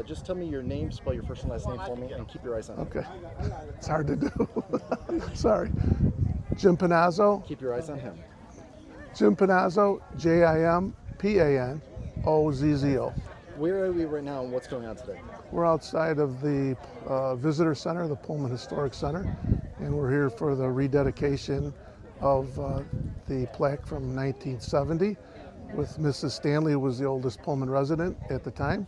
Just tell me your name, spell your first and last name for me, and keep your eyes on him. Okay. It's hard to do. Sorry. Jim Panozzo. Keep your eyes on him. Jim Panozzo, Jimpanozzo. Where are we right now and what's going on today? We're outside of the visitor center, the Pullman Historic Center, and we're here for the rededication of the plaque from 1970 with Mrs. Stanley, who was the oldest Pullman resident at the time.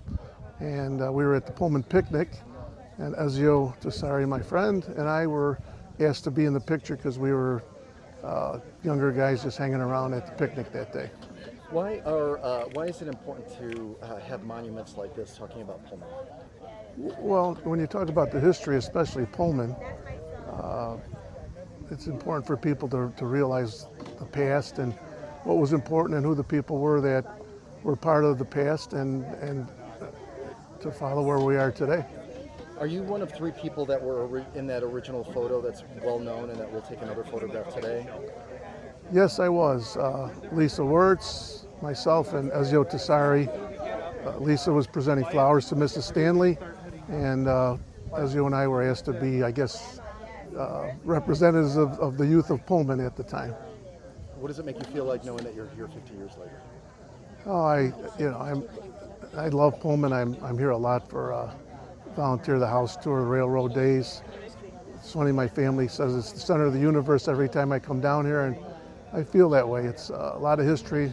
And we were at the Pullman picnic, and Ezio Tessari, my friend, and I were asked to be in the picture because we were younger guys just hanging around at the picnic that day. Why is it important to have monuments like this talking about Pullman? Well, when you talk about the history, especially Pullman, it's important for people to realize the past and what was important and who the people were that were part of the past and to follow where we are today. Are you one of three people that were in that original photo that's well known and that will take another photograph today? Yes, I was. Lisa Wirtz, myself, and Ezio Tessari. Lisa was presenting flowers to Mrs. Stanley, and Ezio and I were asked to be, I guess, representatives of the youth of Pullman at the time. What does it make you feel like knowing that you're here 50 years later? Oh, I love Pullman. I'm here a lot for volunteer the house tour, railroad days. It's funny, my family says it's the center of the universe every time I come down here, and I feel that way. It's a lot of history.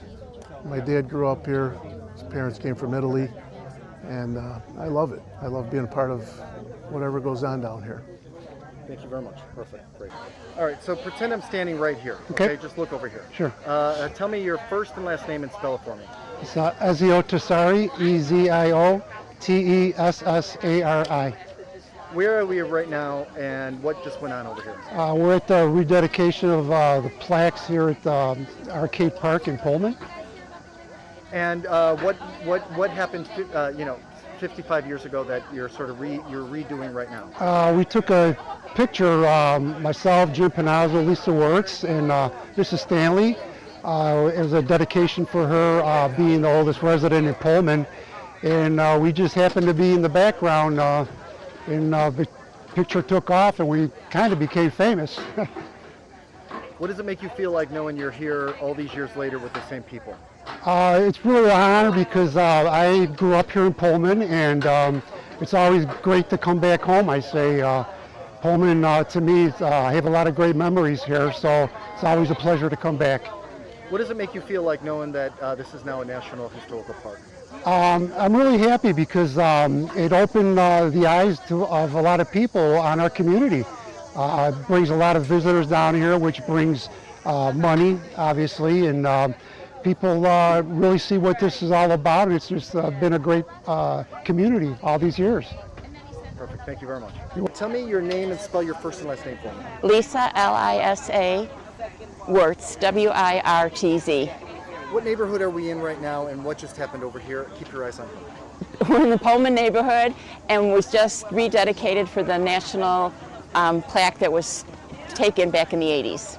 My dad grew up here. His parents came from Italy, and I love it. I love being a part of whatever goes on down here. Thank you very much. Perfect. Great. All right, so pretend I'm standing right here. Okay. Just look over here. Sure. Tell me your first and last name and spell it for me. It's Ezio Tessari, Eziotessari. Where are we right now, and what just went on over here? We're at the rededication of the plaques here at the Arcade Park in Pullman. And what happened, 55 years ago that you're redoing right now? We took a picture, myself, Jim Panozzo, Lisa Wirtz, and Mrs. Stanley. It was a dedication for her being the oldest resident in Pullman, and we just happened to be in the background, and the picture took off, and we kind of became famous. What does it make you feel like knowing you're here all these years later with the same people? It's really an honor because I grew up here in Pullman, and it's always great to come back home. I say Pullman, to me, I have a lot of great memories here, so it's always a pleasure to come back. What does it make you feel like knowing that this is now a National Historical Park? I'm really happy because it opened the eyes of a lot of people on our community. It brings a lot of visitors down here, which brings money, obviously, and people really see what this is all about. And it's just been a great community all these years. Perfect. Thank you very much. Tell me your name and spell your first and last name for me. Lisa, Lisa, Wirtz, Wirtz. What neighborhood are we in right now, and what just happened over here? Keep your eyes on him. We're in the Pullman neighborhood and was just rededicated for the national plaque that was taken back in the 80s.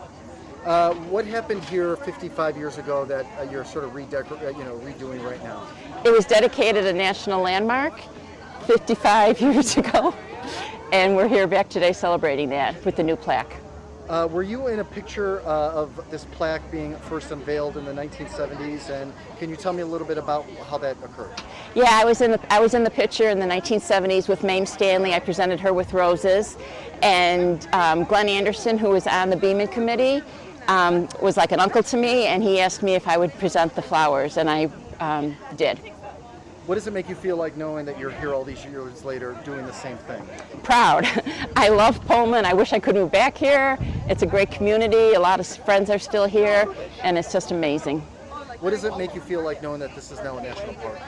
What happened here 55 years ago that you're sort of redoing right now? It was dedicated a national landmark 55 years ago, and we're here back today celebrating that with the new plaque. Were you in a picture of this plaque being first unveiled in the 1970s, and can you tell me a little bit about how that occurred? Yeah, I was in the picture in the 1970s with Mame Stanley. I presented her with roses, and Glenn Anderson, who was on the Beeman Committee, was like an uncle to me, and he asked me if I would present the flowers, and I did. What does it make you feel like knowing that you're here all these years later doing the same thing? Proud. I love Pullman. I wish I could move back here. It's a great community. A lot of friends are still here, and it's just amazing. What does it make you feel like knowing that this is now a national park?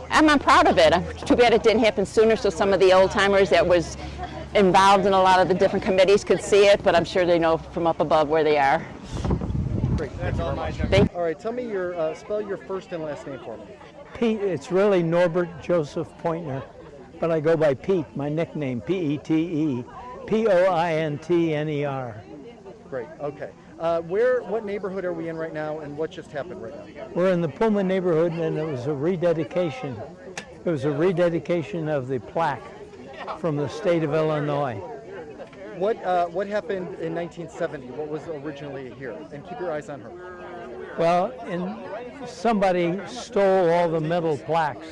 I'm proud of it. Too bad it didn't happen sooner, so some of the old timers that was involved in a lot of the different committees could see it, but I'm sure they know from up above where they are. Great. Thanks very much. All right, tell me spell your first and last name for me. Pete, it's really Norbert Joseph Pointner, but I go by Pete, my nickname, P-E-T-E, P-O-I-N-T-N-E-R. Great, okay. What neighborhood are we in right now, and what just happened right now? We're in the Pullman neighborhood, and it was a rededication It was a rededication of the plaque from the state of Illinois. What happened in 1970? What was originally here? And keep your eyes on her. Well, somebody stole all the metal plaques,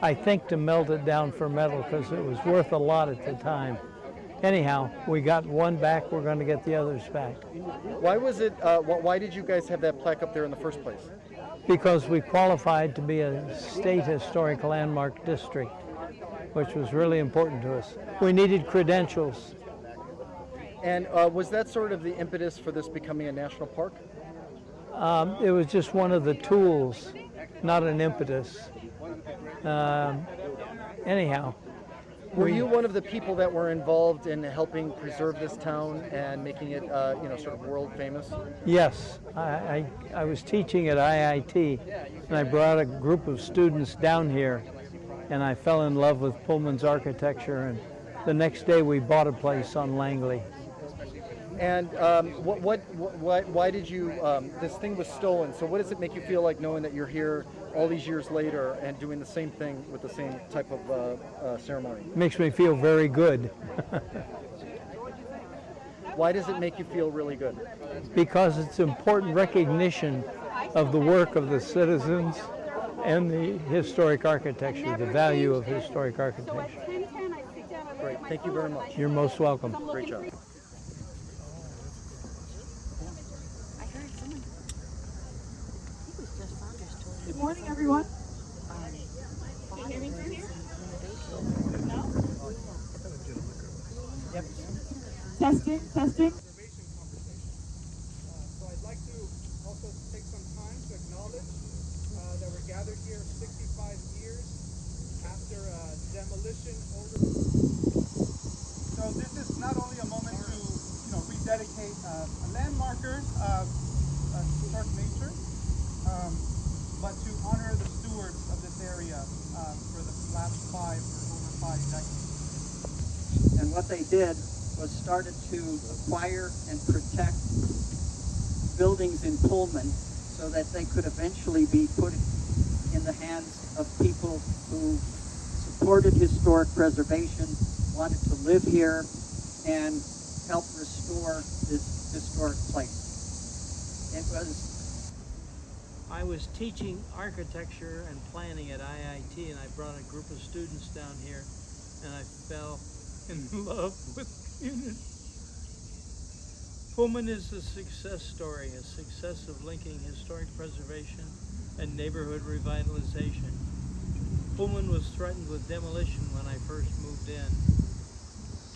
I think to melt it down for metal because it was worth a lot at the time. Anyhow, we got one back, we're going to get the others back. Why was it? Why did you guys have that plaque up there in the first place? Because we qualified to be a state historic landmark district, which was really important to us. We needed credentials. And was that sort of the impetus for this becoming a national park? It was just one of the tools, not an impetus. Anyhow. Were you one of the people that were involved in helping preserve this town and making it, sort of world famous? Yes, I was teaching at IIT, and I brought a group of students down here, and I fell in love with Pullman's architecture, and the next day we bought a place on Langley. And why did you, this thing was stolen, so what does it make you feel like knowing that you're here all these years later and doing the same thing with the same type of ceremony? Makes me feel very good. Why does it make you feel really good? Because it's important recognition of the work of the citizens and the historic architecture, the value of historic architecture. Great, thank you very much. You're most welcome. Great job. Good morning, everyone. Can you hear me through here? No? Yep. Testing. So I'd like to also take some time to acknowledge that we're gathered here 65 years after a demolition order. So this is not only a moment to, rededicate a landmarker of historic nature, but to honor the stewards of this area for the last for over 5 decades. And what they did was started to acquire and protect buildings in Pullman so that they could eventually be put in the hands of people who supported historic preservation, wanted to live here, and help restore this historic place. I was teaching architecture and planning at IIT, and I brought a group of students down here, and I fell in love with the community. Pullman is a success story, a success of linking historic preservation and neighborhood revitalization. Pullman was threatened with demolition when I first moved in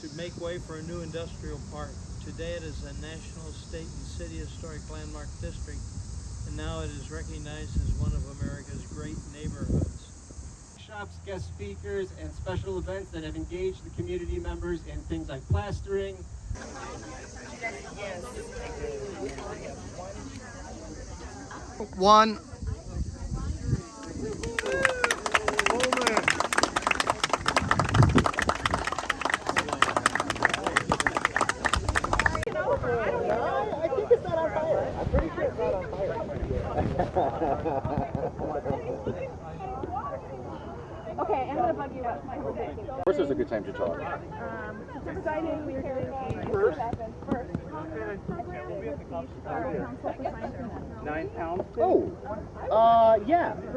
to make way for a new industrial park. Today it is a national, state, and city historic landmark district, and now it is recognized as one of America's great neighborhoods. Workshops, guest speakers, and special events that have engaged the community members in things like plastering. One. Okay, I'm gonna bug you up. Of course, it's a good time to talk. It's exciting. We carry first. 9 pounds? Oh, yeah.